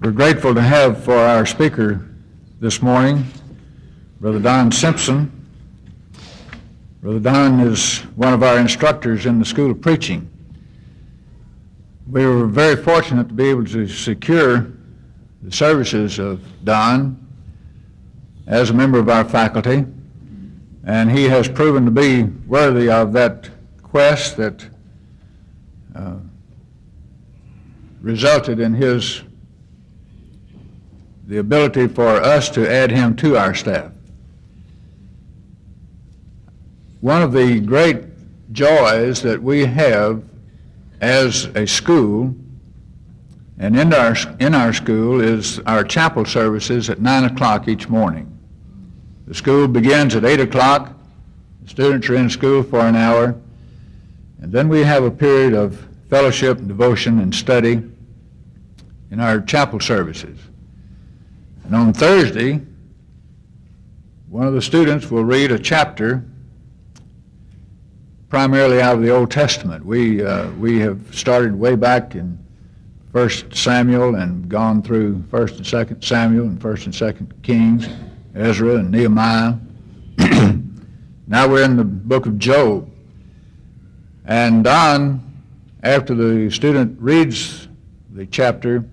We're grateful to have for our speaker this morning, Brother Don Simpson. Brother Don is one of our instructors in the School of Preaching. We were very fortunate to be able to secure the services of Don as a member of our faculty, and he has proven to be worthy of that quest that resulted in the ability for us to add him to our staff. One of the great joys that we have as a school and in our school is our chapel services at 9 o'clock each morning. The school begins at 8 o'clock. The students are in school for an hour, and then we have a period of fellowship, devotion, and study in our chapel services. And on Thursday, one of the students will read a chapter primarily out of the Old Testament. We have started way back in 1 Samuel and gone through 1 and 2 Samuel and 1 and 2 Kings, Ezra and Nehemiah. Now we're in the book of Job. And Don, after the student reads the chapter,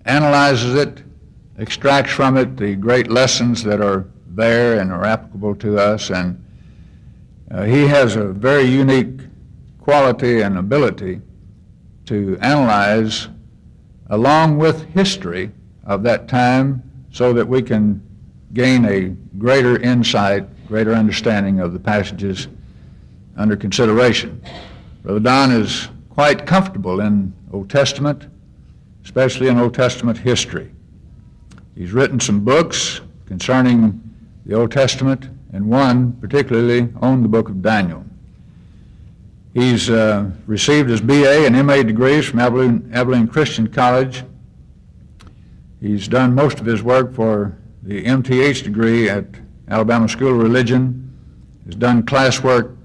analyzes it, extracts from it the great lessons that are there and are applicable to us, and he has a very unique quality and ability to analyze along with history of that time so that we can gain a greater insight, greater understanding of the passages under consideration. Brother Don is quite comfortable in Old Testament, especially in Old Testament history. He's written some books concerning the Old Testament, and one particularly on the book of Daniel. He's received his BA and MA degrees from Abilene Christian College. He's done most of his work for the MTH degree at Alabama School of Religion. He's done classwork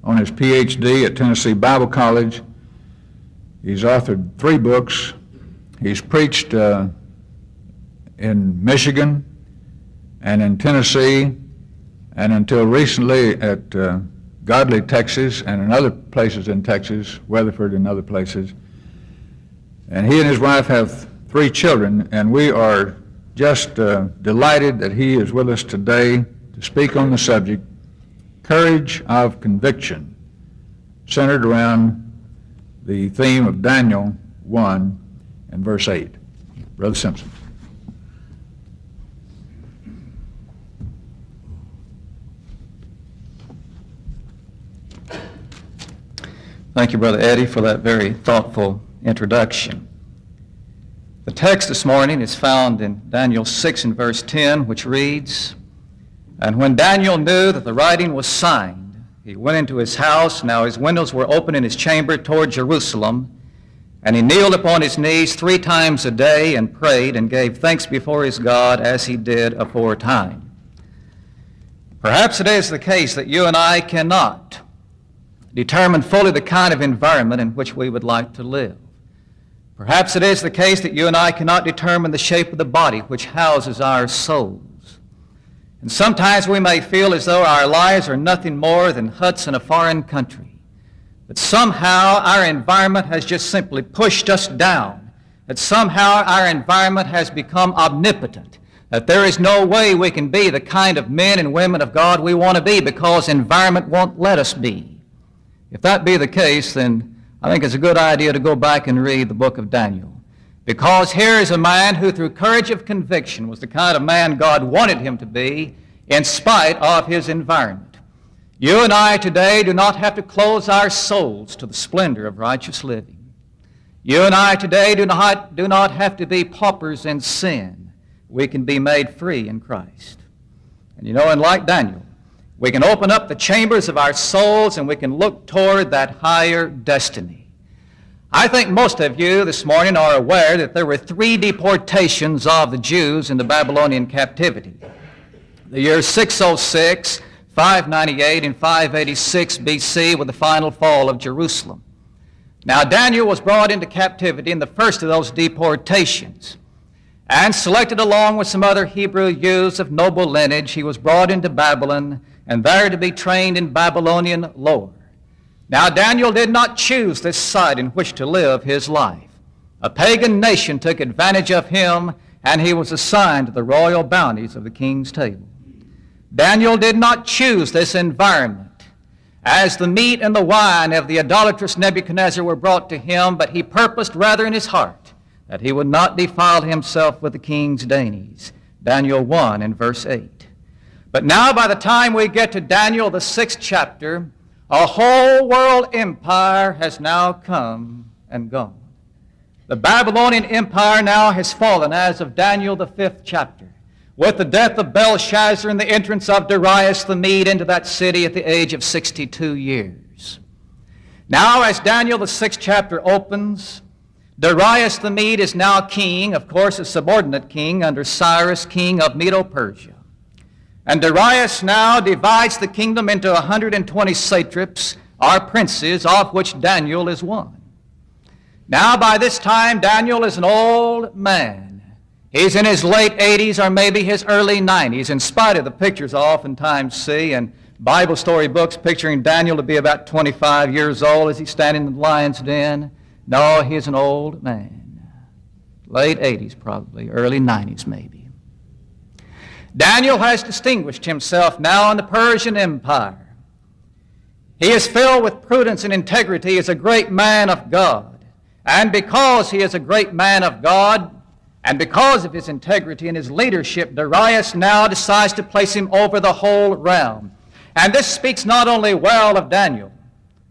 on his PhD at Tennessee Bible College. He's authored 3 books. He's preached in Michigan and in Tennessee, and until recently at Godley, Texas, and in other places in Texas, Weatherford and other places. And he and his wife have 3 children, and we are just delighted that he is with us today to speak on the subject, Courage of Conviction, centered around the theme of Daniel 1 and verse 8. Brother Simpson. Thank you, Brother Eddie, for that very thoughtful introduction. The text this morning is found in Daniel 6 and verse 10, which reads, "And when Daniel knew that the writing was signed, he went into his house. Now his windows were open in his chamber toward Jerusalem, and he kneeled upon his knees 3 times a day and prayed and gave thanks before his God as he did aforetime." Perhaps it is the case that you and I cannot determine fully the kind of environment in which we would like to live. Perhaps it is the case that you and I cannot determine the shape of the body which houses our souls. And sometimes we may feel as though our lives are nothing more than huts in a foreign country. But somehow our environment has just simply pushed us down. That somehow our environment has become omnipotent. That there is no way we can be the kind of men and women of God we want to be because environment won't let us be. If that be the case, then I think it's a good idea to go back and read the book of Daniel. Because here is a man who through courage of conviction was the kind of man God wanted him to be in spite of his environment. You and I today do not have to close our souls to the splendor of righteous living. You and I today do not have to be paupers in sin. We can be made free in Christ. And and like Daniel, we can open up the chambers of our souls and we can look toward that higher destiny. I think most of you this morning are aware that there were 3 deportations of the Jews in the Babylonian captivity. The years 606, 598, and 586 BC with the final fall of Jerusalem. Now Daniel was brought into captivity in the first of those deportations. and selected along with some other Hebrew youths of noble lineage, he was brought into Babylon and there to be trained in Babylonian lore. Now Daniel did not choose this site in which to live his life. A pagan nation took advantage of him, and he was assigned to the royal bounties of the king's table. Daniel did not choose this environment, as the meat and the wine of the idolatrous Nebuchadnezzar were brought to him, but he purposed rather in his heart that he would not defile himself with the king's dainties. Daniel 1 and verse 8. But now by the time we get to Daniel, the 6th chapter, a whole world empire has now come and gone. The Babylonian Empire now has fallen as of Daniel, the 5th chapter, with the death of Belshazzar and the entrance of Darius the Mede into that city at the age of 62 years. Now as Daniel, the 6th chapter opens, Darius the Mede is now king, of course a subordinate king under Cyrus, king of Medo-Persia. And Darius now divides the kingdom into 120 satraps, or princes, of which Daniel is one. Now by this time, Daniel is an old man. He's in his late 80s or maybe his early 90s, in spite of the pictures I oftentimes see in Bible story books picturing Daniel to be about 25 years old as he's standing in the lion's den. No, he's an old man. Late 80s probably, early 90s maybe. Daniel has distinguished himself now in the Persian Empire. He is filled with prudence and integrity. He is a great man of God. And because he is a great man of God, and because of his integrity and his leadership, Darius now decides to place him over the whole realm. And this speaks not only well of Daniel,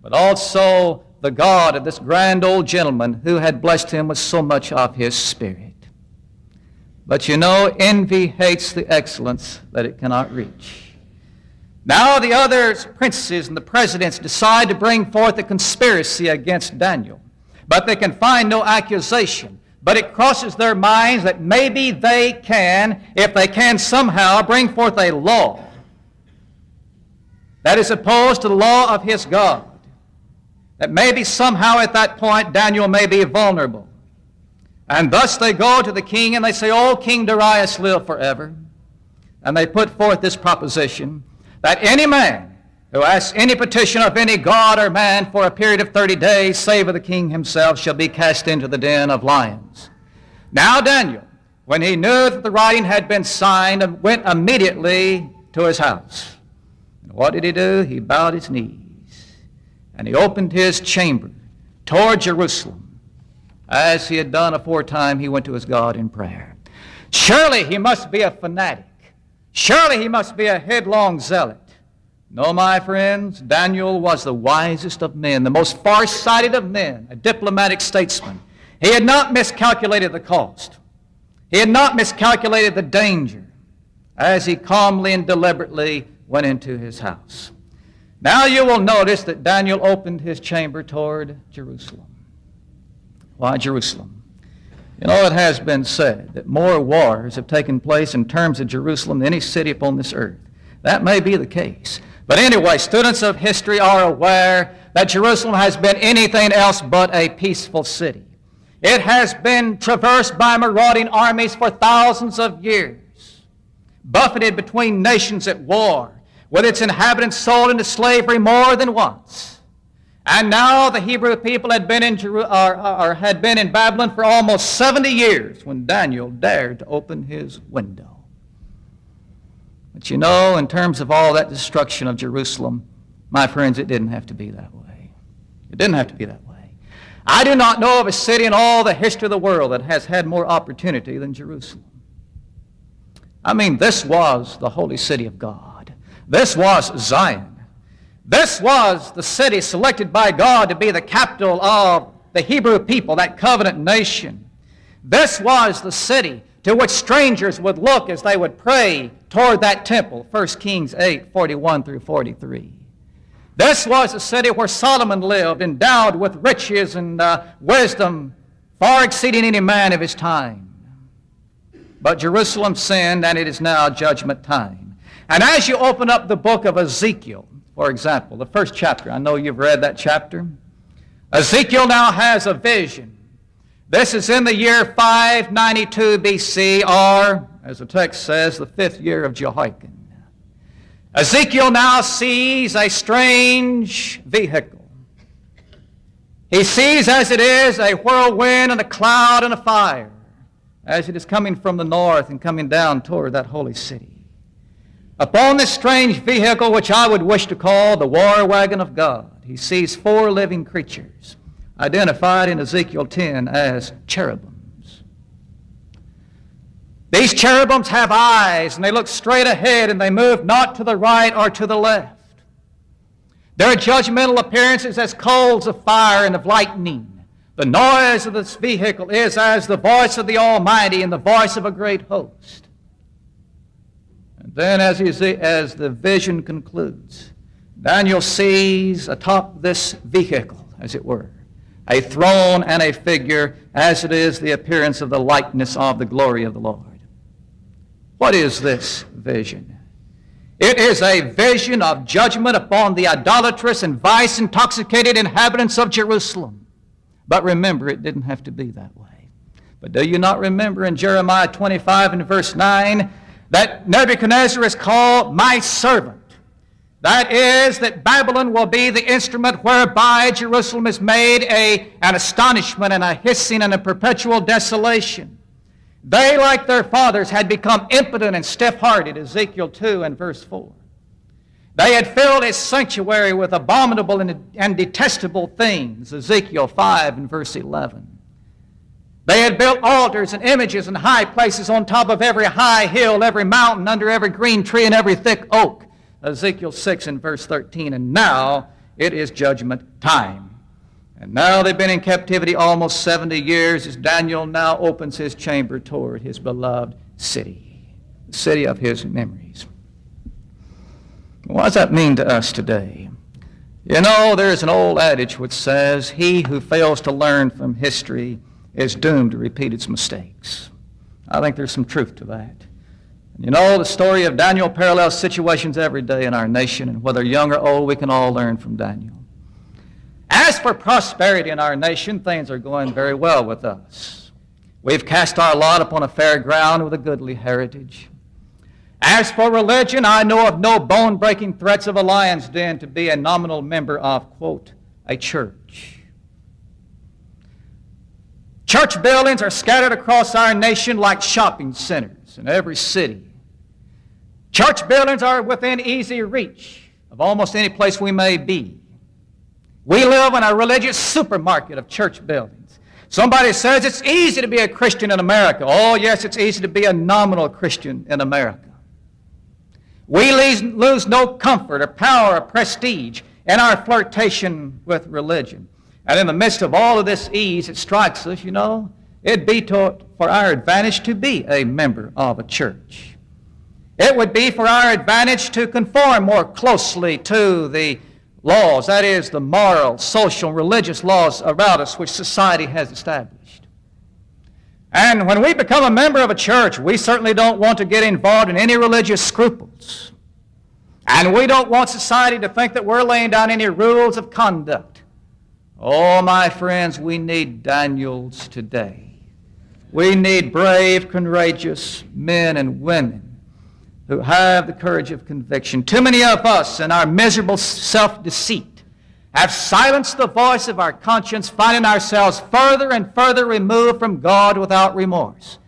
but also the God of this grand old gentleman who had blessed him with so much of his spirit. But you know, envy hates the excellence that it cannot reach. Now the other princes and the presidents decide to bring forth a conspiracy against Daniel, but they can find no accusation. But it crosses their minds that maybe they can, if they can somehow, bring forth a law that is opposed to the law of his God. That maybe somehow at that point Daniel may be vulnerable. And thus they go to the king and they say, "Oh, King Darius, live forever." And they put forth this proposition that any man who asks any petition of any god or man for a period of 30 days, save of the king himself, shall be cast into the den of lions. Now Daniel, when he knew that the writing had been signed, went immediately to his house. And what did he do? He bowed his knees, and he opened his chamber toward Jerusalem. As he had done aforetime, he went to his God in prayer. Surely he must be a fanatic. Surely he must be a headlong zealot. No, my friends, Daniel was the wisest of men, the most far-sighted of men, a diplomatic statesman. He had not miscalculated the cost. He had not miscalculated the danger as he calmly and deliberately went into his house. Now you will notice that Daniel opened his chamber toward Jerusalem. Why Jerusalem? You know, it has been said that more wars have taken place in terms of Jerusalem than any city upon this earth. That may be the case. But anyway, students of history are aware that Jerusalem has been anything else but a peaceful city. It has been traversed by marauding armies for thousands of years, buffeted between nations at war, with its inhabitants sold into slavery more than once. And now the Hebrew people had been in Babylon for almost 70 years when Daniel dared to open his window. But you know, in terms of all that destruction of Jerusalem, my friends, it didn't have to be that way. It didn't have to be that way. I do not know of a city in all the history of the world that has had more opportunity than Jerusalem. I mean, this was the holy city of God. This was Zion. This was the city selected by God to be the capital of the Hebrew people, that covenant nation. This was the city to which strangers would look as they would pray toward that temple, 1 Kings 8:41 through 43. This was the city where Solomon lived, endowed with riches and wisdom far exceeding any man of his time. But Jerusalem sinned, and it is now judgment time. And as you open up the book of Ezekiel, for example, the first chapter, I know you've read that chapter. Ezekiel now has a vision This is in the year 592 BC, or, as the text says, the 5th year of Jehoiakim. Ezekiel now sees a strange vehicle. He sees, as it is, a whirlwind and a cloud and a fire, as it is coming from the north and coming down toward that holy city. Upon this strange vehicle, which I would wish to call the war wagon of God, he sees 4 living creatures, identified in Ezekiel 10 as cherubims. These cherubims have eyes, and they look straight ahead, and they move not to the right or to the left. Their judgmental appearance is as coals of fire and of lightning. The noise of this vehicle is as the voice of the Almighty and the voice of a great host. And then as the vision concludes, Daniel sees atop this vehicle, as it were, a throne and a figure, as it is the appearance of the likeness of the glory of the Lord. What is this vision? It is a vision of judgment upon the idolatrous and vice-intoxicated inhabitants of Jerusalem. But remember, it didn't have to be that way. But do you not remember in Jeremiah 25 and verse 9 that Nebuchadnezzar is called my servant? That is, that Babylon will be the instrument whereby Jerusalem is made an astonishment and a hissing and a perpetual desolation. They, like their fathers, had become impotent and stiff-hearted, Ezekiel 2 and verse 4. They had filled his sanctuary with abominable and detestable things, Ezekiel 5 and verse 11. They had built altars and images and high places on top of every high hill, every mountain, under every green tree and every thick oak, Ezekiel 6 and verse 13, and now it is judgment time. And now they've been in captivity almost 70 years as Daniel now opens his chamber toward his beloved city, the city of his memories. What does that mean to us today? You know, there's an old adage which says, he who fails to learn from history is doomed to repeat its mistakes. I think there's some truth to that. You know, the story of Daniel parallels situations every day in our nation, and whether young or old, we can all learn from Daniel. As for prosperity in our nation, things are going very well with us. We've cast our lot upon a fair ground with a goodly heritage. As for religion, I know of no bone-breaking threats of a lion's den to be a nominal member of, quote, a church. Church buildings are scattered across our nation like shopping centers in every city. Church buildings are within easy reach of almost any place we may be. We live in a religious supermarket of church buildings. Somebody says it's easy to be a Christian in America. Oh, yes, it's easy to be a nominal Christian in America. We lose no comfort or power or prestige in our flirtation with religion. And in the midst of all of this ease, it strikes us, you know, it'd be for our advantage to be a member of a church. It would be for our advantage to conform more closely to the laws, that is, the moral, social, and religious laws around us which society has established. And when we become a member of a church, we certainly don't want to get involved in any religious scruples. And we don't want society to think that we're laying down any rules of conduct. Oh, my friends, we need Daniels today. We need brave, courageous men and women who have the courage of conviction. Too many of us, in our miserable self-deceit, have silenced the voice of our conscience, finding ourselves further and further removed from God without remorse.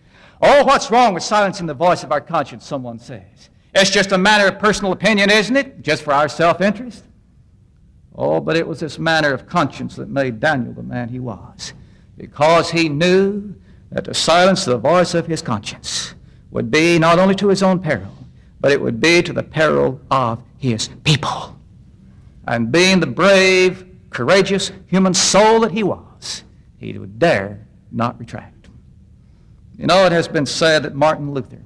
Oh, what's wrong with silencing the voice of our conscience, someone says. It's just a matter of personal opinion, isn't it? Just for our self-interest? Oh, but it was this matter of conscience that made Daniel the man he was, because he knew that to silence the voice of his conscience would be not only to his own peril, but it would be to the peril of his people. And being the brave, courageous human soul that he was, he would dare not retract. You know, it has been said that Martin Luther,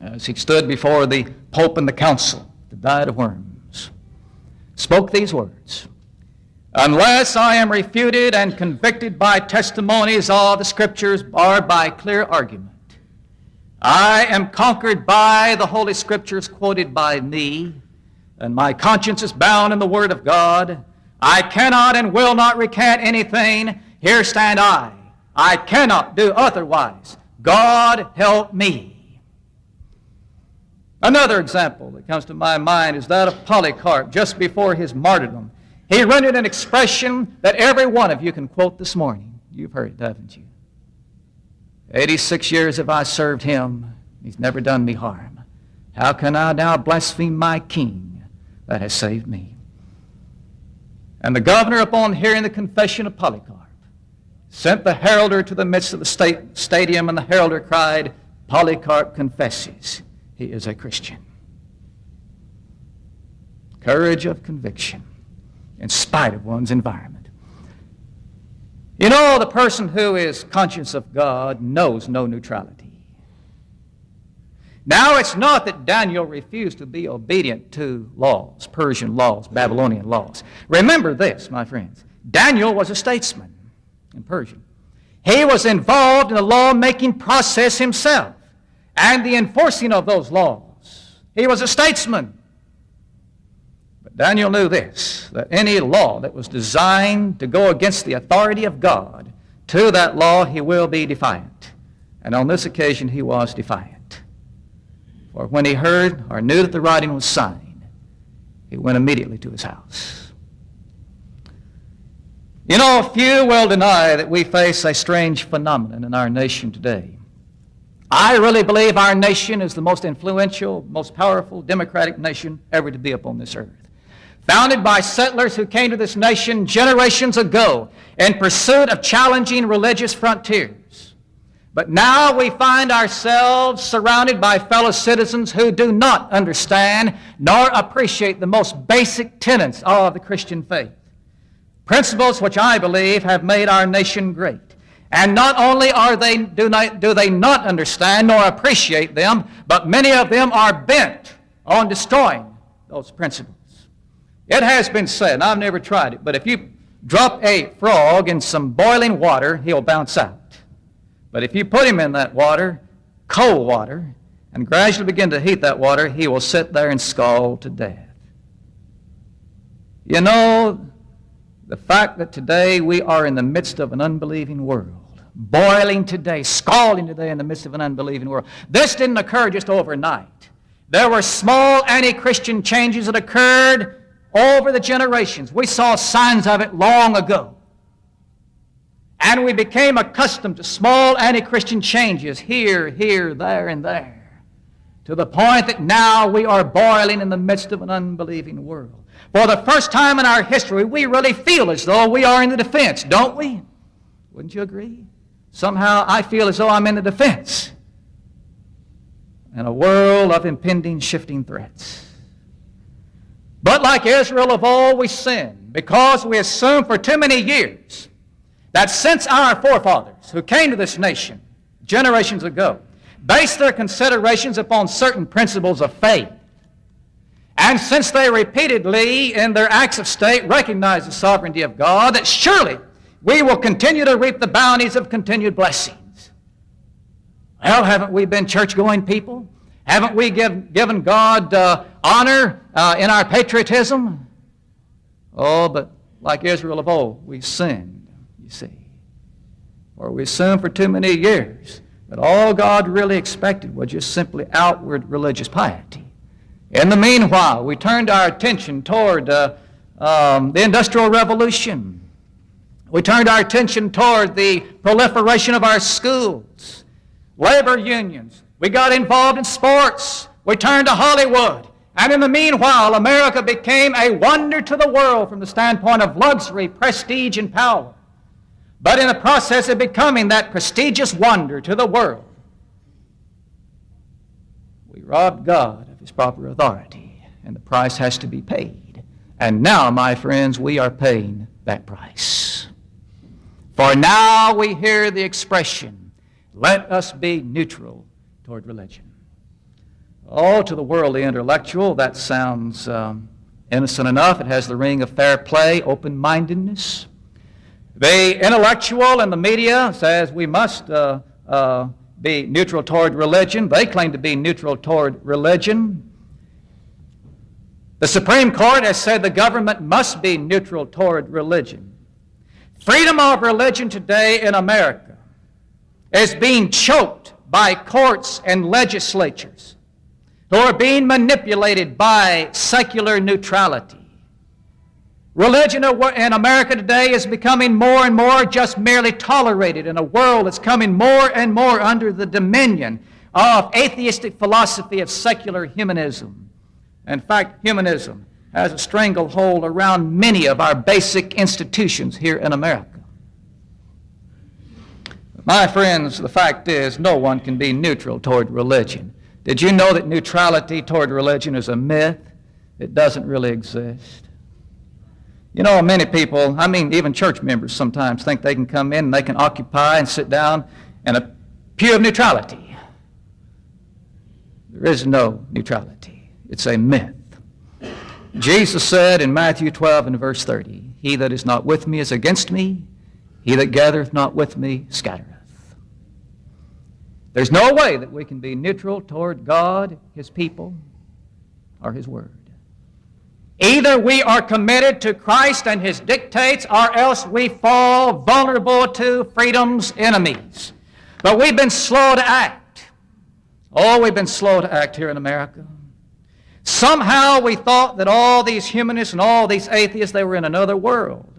as he stood before the Pope and the Council, the diet of worms, spoke these words, "Unless I am refuted and convicted by testimonies of the Scriptures or by clear argument, I am conquered by the Holy Scriptures quoted by me, and my conscience is bound in the Word of God. I cannot and will not recant anything. Here stand I, I cannot do otherwise. God help me. Another example that comes to my mind is that of Polycarp just before his martyrdom. He rendered an expression that every one of you can quote this morning. You've heard it, haven't you? 86 years have I served him. He's never done me harm. How can I now blaspheme my king that has saved me? And the governor, upon hearing the confession of Polycarp, sent the heralder to the midst of the stadium, and the heralder cried, Polycarp confesses he is a Christian. Courage of conviction in spite of one's environment. You know, the person who is conscious of God knows no neutrality. Now, it's not that Daniel refused to be obedient to laws, Persian laws, Babylonian laws. Remember this, my friends. Daniel was a statesman in Persia. He was involved in the law-making process himself and the enforcing of those laws. He was a statesman. But Daniel knew this, that any law that was designed to go against the authority of God, to that law he will be defiant. And on this occasion he was defiant. For when he heard or knew that the writing was signed, he went immediately to his house. You know, few will deny that we face a strange phenomenon in our nation today. I really believe our nation is the most influential, most powerful democratic nation ever to be upon this earth. Founded by settlers who came to this nation generations ago in pursuit of challenging religious frontiers. But now we find ourselves surrounded by fellow citizens who do not understand nor appreciate the most basic tenets of the Christian faith. Principles which I believe have made our nation great. And not only do they not understand nor appreciate them, but many of them are bent on destroying those principles. It has been said, and I've never tried it, but if you drop a frog in some boiling water, he'll bounce out. But if you put him in that water, cold water, and gradually begin to heat that water, he will sit there and scald to death. You know, the fact that today we are in the midst of an unbelieving world, boiling today, scalding today in the midst of an unbelieving world. This didn't occur just overnight. There were small anti-Christian changes that occurred over the generations. We saw signs of it long ago. And we became accustomed to small anti-Christian changes here, there, and there, to the point that now we are boiling in the midst of an unbelieving world. For the first time in our history, we really feel as though we are in the defense, don't we? Wouldn't you agree? Somehow I feel as though I'm in the defense in a world of impending, shifting threats. But like Israel of old, we sin because we assume for too many years that since our forefathers who came to this nation generations ago based their considerations upon certain principles of faith, and since they repeatedly in their acts of state recognize the sovereignty of God, that surely we will continue to reap the bounties of continued blessings. Well, haven't we been church-going people? Haven't we given God honor in our patriotism? Oh, but like Israel of old, we sinned. See, or we assumed for too many years that all God really expected was just simply outward religious piety. In the meanwhile, we turned our attention toward the Industrial Revolution. We turned our attention toward the proliferation of our schools, labor unions. We got involved in sports. We turned to Hollywood. And in the meanwhile, America became a wonder to the world from the standpoint of luxury, prestige, and power. But in the process of becoming that prestigious wonder to the world, we robbed God of His proper authority, and the price has to be paid. And now, my friends, we are paying that price. For now we hear the expression, let us be neutral toward religion. Oh, to the worldly intellectual, that sounds innocent enough. It has the ring of fair play, open-mindedness. The intellectual and the media says we must be neutral toward religion. They claim to be neutral toward religion. The Supreme Court has said the government must be neutral toward religion. Freedom of religion today in America is being choked by courts and legislatures, who are being manipulated by secular neutrality. Religion in America today is becoming more and more just merely tolerated in a world that's coming more and more under the dominion of atheistic philosophy of secular humanism. In fact, humanism has a stranglehold around many of our basic institutions here in America. My friends, the fact is, no one can be neutral toward religion. Did you know that neutrality toward religion is a myth? It doesn't really exist. You know, many people, even church members sometimes think they can come in and they can occupy and sit down in a pew of neutrality. There is no neutrality. It's a myth. Jesus said in Matthew 12 and verse 30, "He that is not with me is against me. He that gathereth not with me scattereth." There's no way that we can be neutral toward God, His people, or His Word. Either we are committed to Christ and His dictates, or else we fall vulnerable to freedom's enemies. But we've been slow to act. Oh, we've been slow to act here in America. Somehow we thought that all these humanists and all these atheists, they were in another world.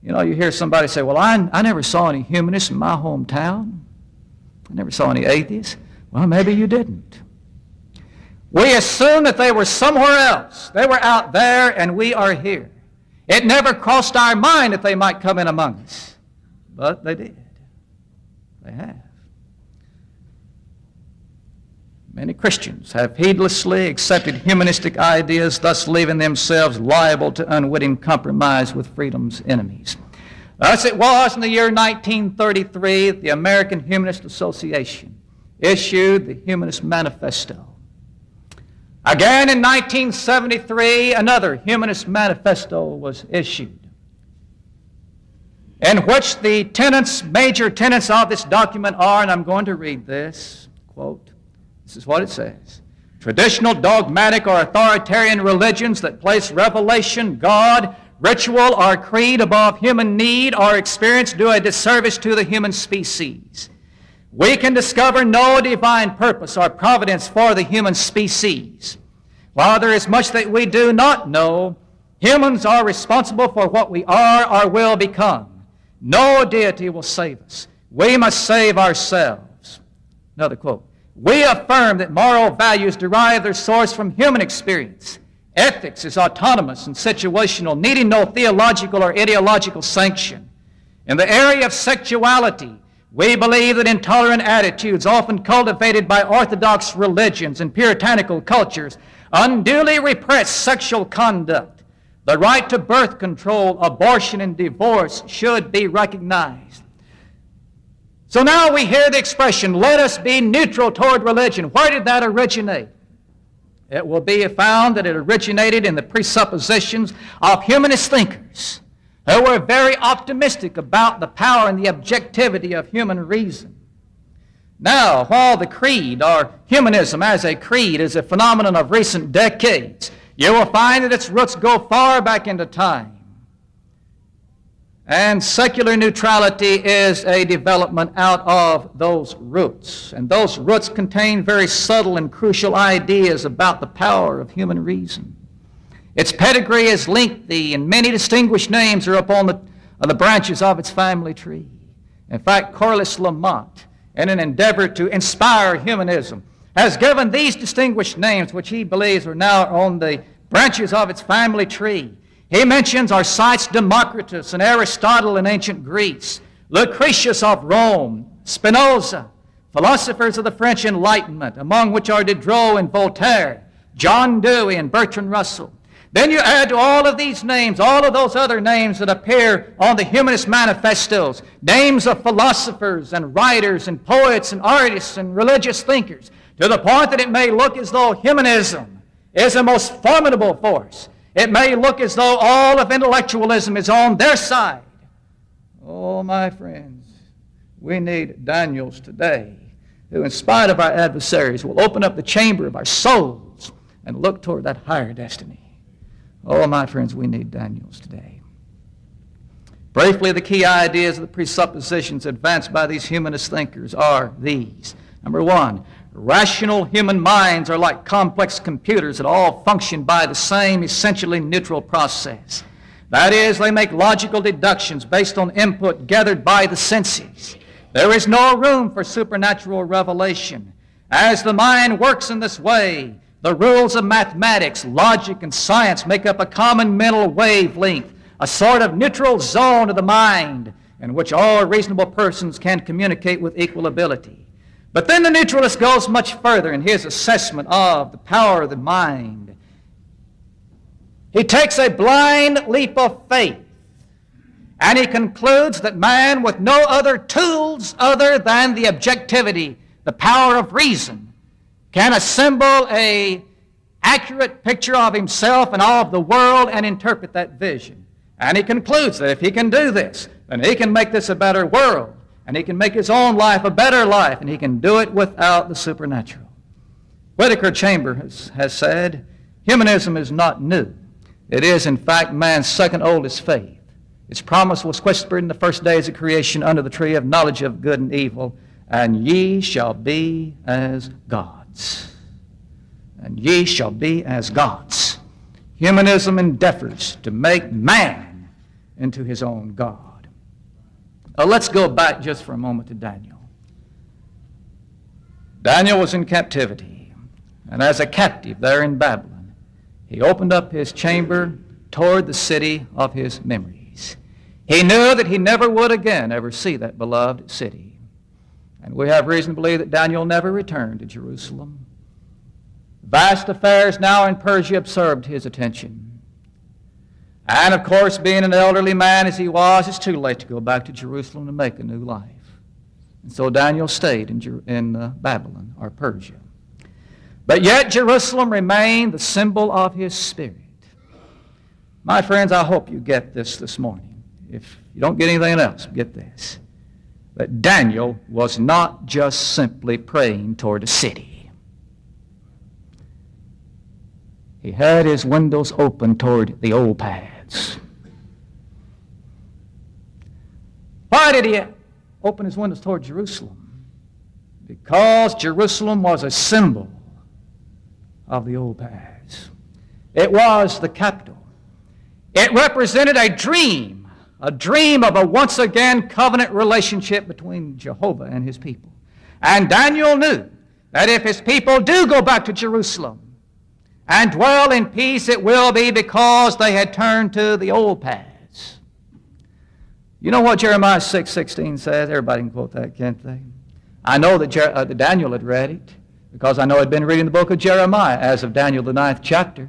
You know, you hear somebody say, "Well, I never saw any humanists in my hometown. I never saw any atheists." Well, maybe you didn't. We assume that they were somewhere else. They were out there and we are here. It never crossed our mind that they might come in among us. But they did. They have. Many Christians have heedlessly accepted humanistic ideas, thus leaving themselves liable to unwitting compromise with freedom's enemies. Thus it was in the year 1933 the American Humanist Association issued the Humanist Manifesto. Again in 1973, another Humanist Manifesto was issued, in which the major tenets of this document are, and I'm going to read this, quote, this is what it says: "Traditional, dogmatic, or authoritarian religions that place revelation, God, ritual, or creed above human need or experience do a disservice to the human species. We can discover no divine purpose or providence for the human species. While there is much that we do not know, humans are responsible for what we are or will become. No deity will save us. We must save ourselves." Another quote: "We affirm that moral values derive their source from human experience. Ethics is autonomous and situational, needing no theological or ideological sanction. In the area of sexuality, we believe that intolerant attitudes often cultivated by orthodox religions and puritanical cultures unduly repress sexual conduct. The right to birth control, abortion, and divorce should be recognized." So now we hear the expression, "Let us be neutral toward religion." Where did that originate? It will be found that it originated in the presuppositions of humanist thinkers who were very optimistic about the power and the objectivity of human reason. Now, while the creed, or humanism as a creed, is a phenomenon of recent decades, you will find that its roots go far back into time. And secular neutrality is a development out of those roots. And those roots contain very subtle and crucial ideas about the power of human reason. Its pedigree is lengthy, and many distinguished names are upon the branches of its family tree. In fact, Corliss Lamont, in an endeavor to inspire humanism, has given these distinguished names, which he believes are now on the branches of its family tree. He mentions Arcite, Democritus, and Aristotle in ancient Greece, Lucretius of Rome, Spinoza, philosophers of the French Enlightenment, among which are Diderot and Voltaire, John Dewey and Bertrand Russell. Then you add to all of these names, all of those other names that appear on the Humanist Manifestos, names of philosophers and writers and poets and artists and religious thinkers, to the point that it may look as though humanism is a most formidable force. It may look as though all of intellectualism is on their side. Oh, my friends, we need Daniels today, who in spite of our adversaries will open up the chamber of our souls and look toward that higher destiny. Oh, my friends, we need Daniels today. Briefly, the key ideas of the presuppositions advanced by these humanist thinkers are these. Number one, rational human minds are like complex computers that all function by the same essentially neutral process. That is, they make logical deductions based on input gathered by the senses. There is no room for supernatural revelation. As the mind works in this way, the rules of mathematics, logic, and science make up a common mental wavelength, a sort of neutral zone of the mind in which all reasonable persons can communicate with equal ability. But then the neutralist goes much further in his assessment of the power of the mind. He takes a blind leap of faith, and he concludes that man, with no other tools other than the objectivity, the power of reason, can assemble an accurate picture of himself and of the world and interpret that vision. And he concludes that if he can do this, then he can make this a better world, and he can make his own life a better life, and he can do it without the supernatural. Whittaker Chambers has said, humanism is not new. It is, in fact, man's second oldest faith. Its promise was whispered in the first days of creation under the tree of knowledge of good and evil, and ye shall be as gods. And ye shall be as gods. Humanism endeavors to make man into his own God. Now let's go back just for a moment to Daniel. Daniel was in captivity, and as a captive there in Babylon, he opened up his chamber toward the city of his memories. He knew that he never would again ever see that beloved city. And we have reason to believe that Daniel never returned to Jerusalem. Vast affairs now in Persia absorbed his attention. And of course, being an elderly man as he was, it's too late to go back to Jerusalem to make a new life. And so Daniel stayed in Babylon, or Persia. But yet Jerusalem remained the symbol of his spirit. My friends, I hope you get this morning. If you don't get anything else, get this. That Daniel was not just simply praying toward a city. He had his windows open toward the old paths. Why did he open his windows toward Jerusalem? Because Jerusalem was a symbol of the old paths. It was the capital. It represented a dream of a once again covenant relationship between Jehovah and his people. And Daniel knew that if his people do go back to Jerusalem and dwell in peace, it will be because they had turned to the old paths. You know what Jeremiah 6:16 says? Everybody can quote that, can't they? I know that Daniel had read it, because I know I'd been reading the book of Jeremiah as of Daniel, the 9th chapter.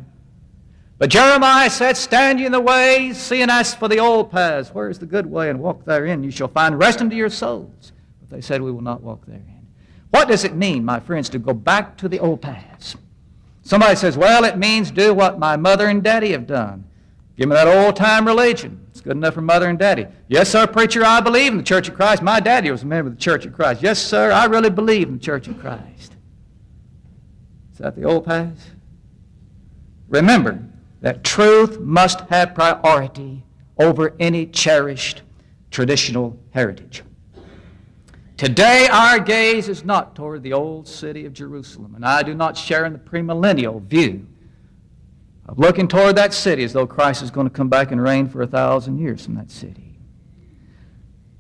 But Jeremiah said, stand ye in the ways, see and ask for the old paths. Where is the good way, and walk therein? You shall find rest unto your souls. But they said, we will not walk therein. What does it mean, my friends, to go back to the old paths? Somebody says, well, it means do what my mother and daddy have done. Give me that old-time religion. It's good enough for mother and daddy. Yes, sir, preacher, I believe in the Church of Christ. My daddy was a member of the Church of Christ. Yes, sir, I really believe in the Church of Christ. Is that the old paths? Remember that truth must have priority over any cherished traditional heritage. Today, our gaze is not toward the old city of Jerusalem, and I do not share in the premillennial view of looking toward that city as though Christ is going to come back and reign for 1,000 years from that city.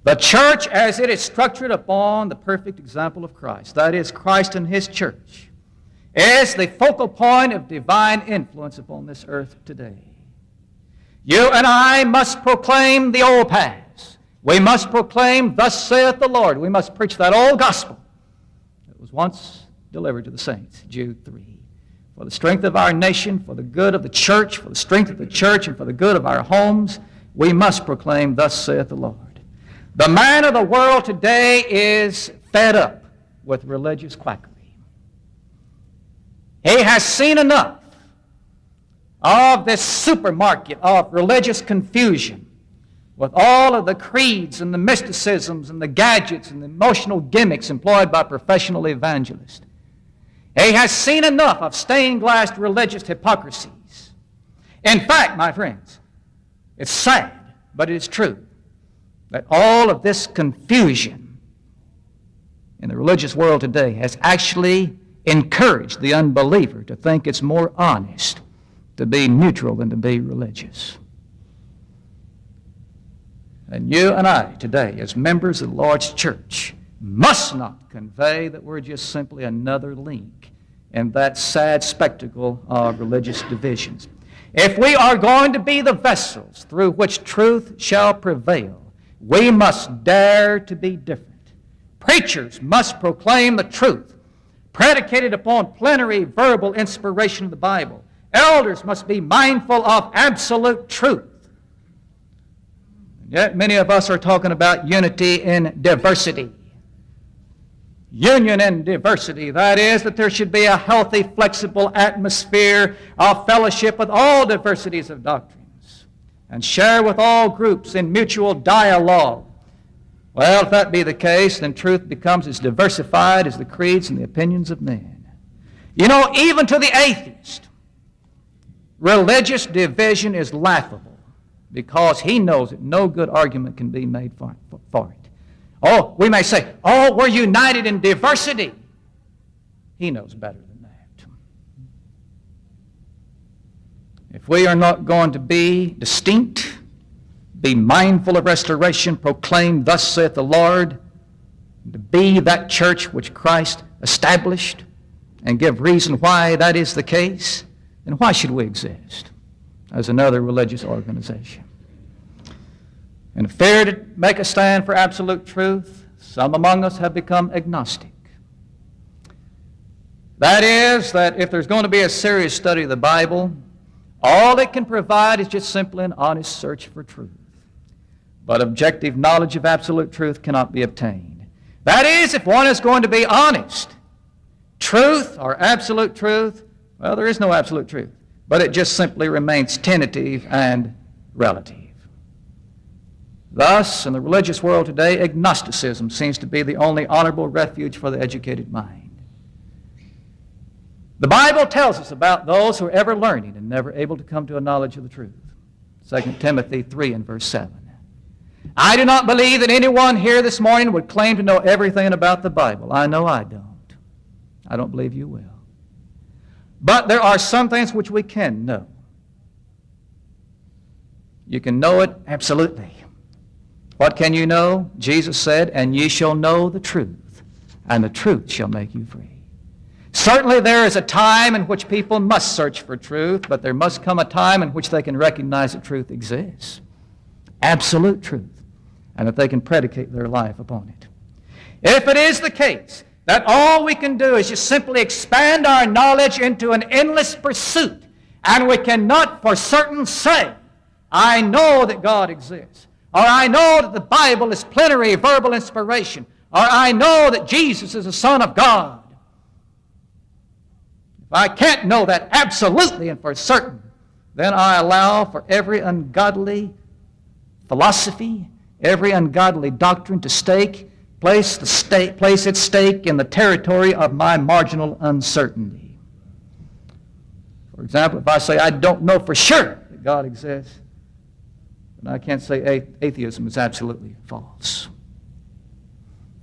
The church, as it is structured upon the perfect example of Christ, that is, Christ and His church, is the focal point of divine influence upon this earth today. You and I must proclaim the old paths. We must proclaim, thus saith the Lord. We must preach that old gospel that was once delivered to the saints, Jude 3. For the strength of our nation, for the good of the church, for the strength of the church, and for the good of our homes, we must proclaim, thus saith the Lord. The man of the world today is fed up with religious quackery. He has seen enough of this supermarket of religious confusion with all of the creeds and the mysticisms and the gadgets and the emotional gimmicks employed by professional evangelists. He has seen enough of stained-glass religious hypocrisies. In fact, my friends, it's sad, but it is true. that all of this confusion in the religious world today has actually encouraged the unbeliever to think it's more honest to be neutral than to be religious. And you and I today, as members of the Lord's church, must not convey that we're just simply another link in that sad spectacle of religious divisions. If we are going to be the vessels through which truth shall prevail, we must dare to be different. Preachers must proclaim the truth, predicated upon plenary verbal inspiration of the Bible. Elders must be mindful of absolute truth. And yet many of us are talking about unity in diversity. Union in diversity, that is, that there should be a healthy, flexible atmosphere of fellowship with all diversities of doctrines and share with all groups in mutual dialogue. Well, if that be the case, then truth becomes as diversified as the creeds and the opinions of men. You know, even to the atheist, religious division is laughable because he knows that no good argument can be made for it. Oh, we may say, oh, we're united in diversity. He knows better than that. If we are not going to be distinct, be mindful of restoration, proclaim, thus saith the Lord, to be that church which Christ established, and give reason why that is the case, then why should we exist as another religious organization? In fear to make a stand for absolute truth, some among us have become agnostic. That is, that if there's going to be a serious study of the Bible, all it can provide is just simply an honest search for truth. But objective knowledge of absolute truth cannot be obtained. That is, if one is going to be honest. Truth or absolute truth, well, there is no absolute truth, but it just simply remains tentative and relative. Thus, in the religious world today, agnosticism seems to be the only honorable refuge for the educated mind. The Bible tells us about those who are ever learning and never able to come to a knowledge of the truth. 2 Timothy 3 and verse 7. I do not believe that anyone here this morning would claim to know everything about the Bible. I know I don't. I don't believe you will. But there are some things which we can know. You can know it absolutely. What can you know? Jesus said, and ye shall know the truth, and the truth shall make you free. Certainly there is a time in which people must search for truth, but there must come a time in which they can recognize that truth exists. Absolute truth, and that they can predicate their life upon it. If it is the case that all we can do is just simply expand our knowledge into an endless pursuit, and we cannot for certain say, I know that God exists, or I know that the Bible is plenary verbal inspiration, or I know that Jesus is the Son of God. If I can't know that absolutely and for certain, then I allow for every ungodly philosophy, every ungodly doctrine to place its stake in the territory of my marginal uncertainty. For example, if I say I don't know for sure that God exists, then I can't say atheism is absolutely false.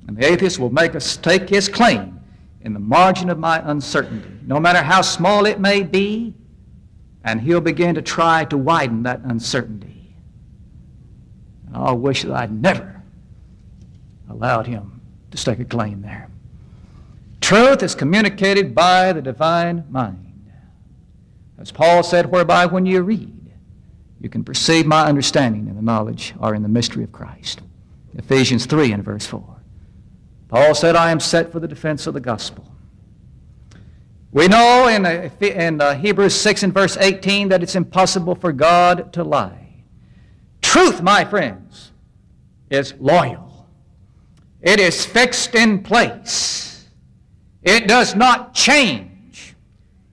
And the atheist will make us take his claim in the margin of my uncertainty, no matter how small it may be, and he'll begin to try to widen that uncertainty. And I'll wish that I'd never allowed him to stake a claim there. Truth is communicated by the divine mind. As Paul said, whereby when you read, you can perceive my understanding in the knowledge or in the mystery of Christ. Ephesians 3 and verse 4. Paul said, I am set for the defense of the gospel. We know in Hebrews 6 and verse 18 that it's impossible for God to lie. Truth, my friends, is loyal. It is fixed in place. It does not change.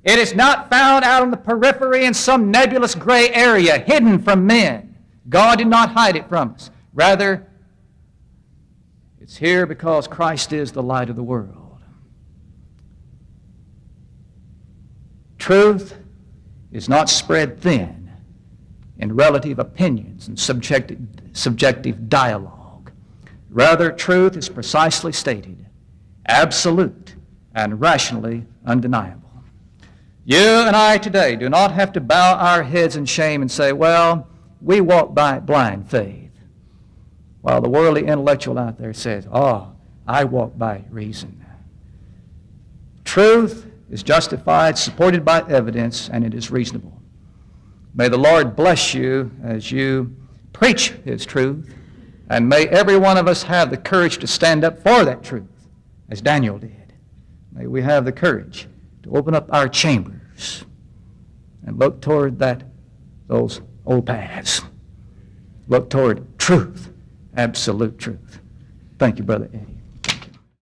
It is not found out on the periphery in some nebulous gray area hidden from men. God did not hide it from us. Rather, it's here because Christ is the light of the world. Truth is not spread thin in relative opinions and subjective dialogue. Rather, truth is precisely stated, absolute and rationally undeniable. You and I today do not have to bow our heads in shame and say, well, we walk by blind faith. While the worldly intellectual out there says, oh, I walk by reason. Truth is justified, supported by evidence, and it is reasonable. May the Lord bless you as you preach His truth, and may every one of us have the courage to stand up for that truth, as Daniel did. May we have the courage to open up our chambers and look toward those old paths. Look toward truth, absolute truth. Thank you, Brother Eddie.